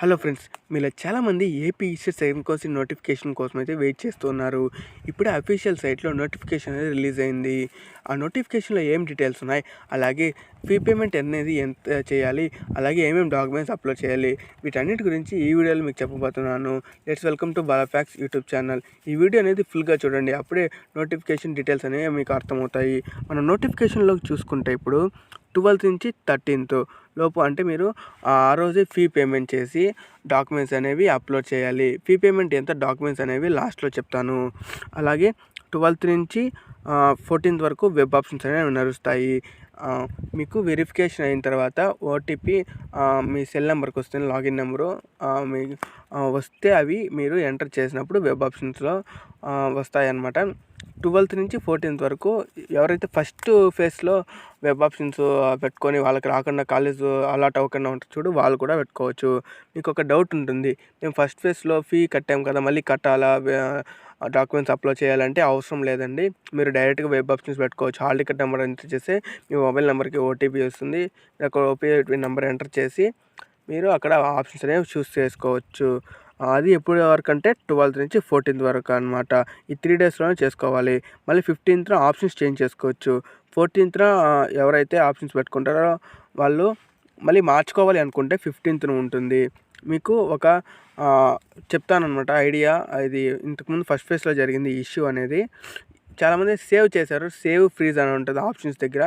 Hello friends, మీలో చాలామంది AP ECET second council notification కోసం అయితే వెయిట్ చేస్తున్నారు. ఇప్పుడే అఫీషియల్ సైట్లో నోటిఫికేషన్ అనేది రిలీజ్ అయింది. ఆ నోటిఫికేషన్లో ఏం డీటెయిల్స్ ఉన్నాయి, అలాగే ఫీ పేమెంట్ అనేది ఎంత చేయాలి, అలాగే ఏమేమి డాక్యుమెంట్స్ అప్లోడ్ చేయాలి, వీటన్నిటి గురించి ఈ వీడియోలో మీకు చెప్పబోతున్నాను. Let's welcome to Bala facts YouTube channel. ఈ వీడియో అనేది ఫుల్గా చూడండి, అప్పుడే నోటిఫికేషన్ డీటెయిల్స్ అనేవి మీకు అర్థమవుతాయి. మనం నోటిఫికేషన్లో చూసుకుంటే ఇప్పుడు 12th నుంచి 13th లోపు అంటే మీరు ఆ రోజే ఫీ పేమెంట్ చేసి డాక్యుమెంట్స్ అనేవి అప్లోడ్ చేయాలి. ఫీ పేమెంట్ ఎంత, డాక్యుమెంట్స్ అనేవి లాస్ట్లో చెప్తాను. అలాగే 12th నుంచి 14th వరకు వెబ్ ఆప్షన్స్ అనేవి నడుస్తాయి. మీకు వెరిఫికేషన్ అయిన తర్వాత ఓటీపీ మీ సెల్ నెంబర్కి వస్తుంది, లాగిన్ నెంబరు మీ వస్తే అవి మీరు ఎంటర్ చేసినప్పుడు వెబ్ ఆప్షన్స్లో వస్తాయన్నమాట. 12th నుంచి 14th వరకు ఎవరైతే ఫస్ట్ ఫేజ్లో వెబ్ ఆప్షన్స్ పెట్టుకొని వాళ్ళకి రాకుండా కాలేజ్ అలాట్ అవ్వకుండా ఉంటుంది చూడు, వాళ్ళు కూడా పెట్టుకోవచ్చు. మీకు ఒక డౌట్ ఉంటుంది, మేము ఫస్ట్ ఫేజ్లో ఫీ కట్టాం కదా, మళ్ళీ కట్టాలా, డాక్యుమెంట్స్ అప్లోడ్ చేయాలంటే అవసరం లేదండి. మీరు డైరెక్ట్గా వెబ్ ఆప్షన్స్ పెట్టుకోవచ్చు. హాల్ టికెట్ నెంబర్ ఎంటర్ చేసి మీ మొబైల్ నెంబర్కి ఓటీపీ వస్తుంది. అక్కడ ఓటీపీ నెంబర్ ఎంటర్ చేసి మీరు అక్కడ ఆప్షన్స్ అనేవి చూస్ చేసుకోవచ్చు. అది ఎప్పుడు వరకు అంటే 12th నుంచి 14th వరకు అనమాట. ఈ 3 డేస్లోనే చేసుకోవాలి. మళ్ళీ 15th ఆప్షన్స్ చేంజ్ చేసుకోవచ్చు. 14th ఎవరైతే ఆప్షన్స్ పెట్టుకుంటారో వాళ్ళు మళ్ళీ మార్చుకోవాలి అనుకుంటే 15th ఉంటుంది. మీకు ఒక చెప్తానమాట ఐడియా. ఇది ఇంతకుముందు ఫస్ట్ ఫేజ్లో జరిగింది ఈ ఇష్యూ అనేది. చాలామంది సేవ్ చేశారు, సేవ్ ఫ్రీజ్ అని ఉంటుంది ఆప్షన్స్ దగ్గర.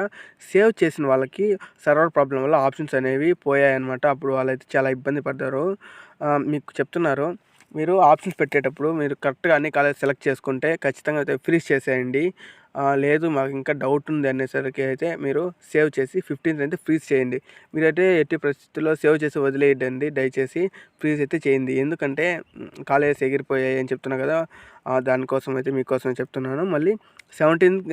సేవ్ చేసిన వాళ్ళకి సర్వర్ ప్రాబ్లం వల్ల ఆప్షన్స్ అనేవి పోయాయన్నమాట. అప్పుడు వాళ్ళైతే చాలా ఇబ్బంది పడ్డారు. మీకు చెప్తున్నారు, మీరు ఆప్షన్స్ పెట్టేటప్పుడు మీరు కరెక్ట్గా అన్ని కాలేజ్ సెలెక్ట్ చేసుకుంటే ఖచ్చితంగా అయితే ఫ్రీజ్ చేసేయండి. లేదు మాకు ఇంకా డౌట్ ఉంది అనేసరికి అయితే మీరు సేవ్ చేసి 15th అయితే ఫ్రీజ్ చేయండి. మీరైతే ఎట్టి పరిస్థితుల్లో సేవ్ చేసి వదిలేయండి, దయచేసి ఫ్రీజ్ అయితే చేయండి. ఎందుకంటే కాలేజెస్ ఎగిరిపోయాయి అని చెప్తున్నా కదా, దానికోసం అయితే మీకోసం చెప్తున్నాను. మళ్ళీ 17th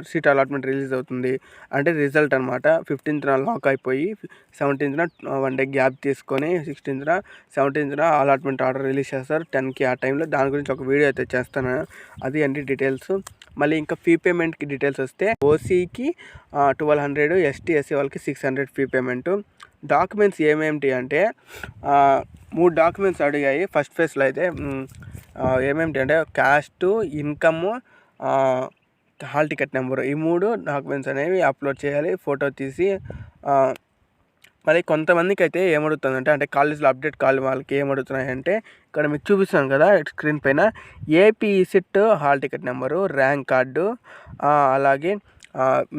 సీట్ అలాట్మెంట్ రిలీజ్ అవుతుంది, అంటే రిజల్ట్ అనమాట. 15th లాక్ అయిపోయి 17th 1 డే గ్యాప్ తీసుకొని 16th 17th allotment order release చేస్తారు 10కి ఆ టైంలో. దాని గురించి ఒక వీడియో అయితే చేస్తాను, అది అన్ని డీటెయిల్స్. మళ్ళీ ఇంకా ఫీ పేమెంట్కి డీటెయిల్స్ వస్తే ఓసీకి 1200, ఎస్టీ ఎస్సీ వాళ్ళకి 600 ఫీ పేమెంటు. డాక్యుమెంట్స్ ఏమేమిటి అంటే 3 డాక్యుమెంట్స్ అడిగాయి ఫస్ట్ ఫేజ్లో అయితే. ఏమేమిటి అంటే caste, income, hall ticket number, ఈ 3 డాక్యుమెంట్స్ అనేవి అప్లోడ్ చేయాలి ఫోటో తీసి. మరి కొంతమందికి అయితే ఏమడుగుతుందంటే, అంటే కాలేజ్లో అప్డేట్ కాల్ వాళ్ళకి ఏమడుగుతున్నాయంటే, ఇక్కడ మీకు చూపిస్తాను కదా స్క్రీన్ పైన, AP ECET hall ticket number, rank card, అలాగే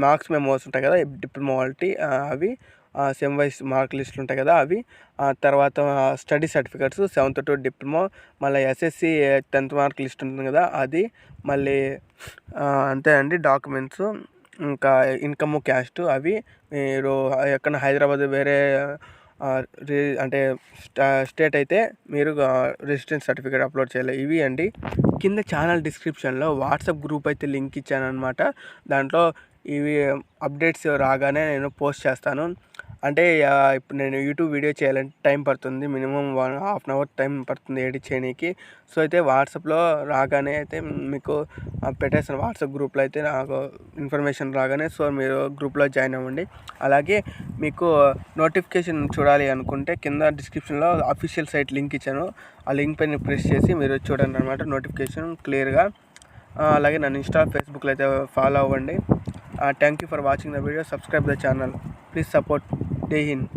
మార్క్స్ మెమోస్ ఉంటాయి కదా డిప్లొమా వాళ్ళకి, అవి సెమ్ వైస్ మార్క్ లిస్టులు ఉంటాయి కదా అవి, తర్వాత study certificates 7th to diploma, మళ్ళీ ఎస్ఎస్సి 10th మార్క్ లిస్ట్ ఉంటుంది కదా అది, మళ్ళీ అంతే అండి డాక్యుమెంట్స్. ఇంకా ఇన్కమ్, క్యాస్ట్ అవి మీరు ఎక్కడ హైదరాబాద్ వేరే అంటే స్టేట్ అయితే మీరు రెసిడెన్స్ సర్టిఫికేట్ అప్లోడ్ చేయాలి. ఇవి అండి. కింద ఛానల్ డిస్క్రిప్షన్లో వాట్సాప్ గ్రూప్ అయితే లింక్ ఇచ్చాను అనమాట. దాంట్లో ఇవి అప్డేట్స్ రాగానే నేను పోస్ట్ చేస్తాను. అంటే ఇప్పుడు నేను యూట్యూబ్ వీడియో చేయాలంటే టైం పడుతుంది, మినిమం 1.5 hour టైం పడుతుంది ఎడిట్ చేయడానికి. సో అయితే వాట్సాప్లో రాగానే అయితే మీకు పెట్టేస్తాను, వాట్సాప్ గ్రూప్లో అయితే నాకు ఇన్ఫర్మేషన్ రాగానే. సో మీరు గ్రూప్లో జాయిన్ అవ్వండి. అలాగే మీకు నోటిఫికేషన్ చూడాలి అనుకుంటే కింద డిస్క్రిప్షన్లో అఫీషియల్ సైట్ లింక్ ఇచ్చాను, ఆ లింక్ పైన ప్రెస్ చేసి మీరు చూడండి అనమాట నోటిఫికేషన్ క్లియర్గా. అలాగే నన్ను ఇన్స్టా, ఫేస్బుక్లో అయితే ఫాలో అవ్వండి. Thank you for watching the video. Subscribe the channel. Please support. జై హింద్.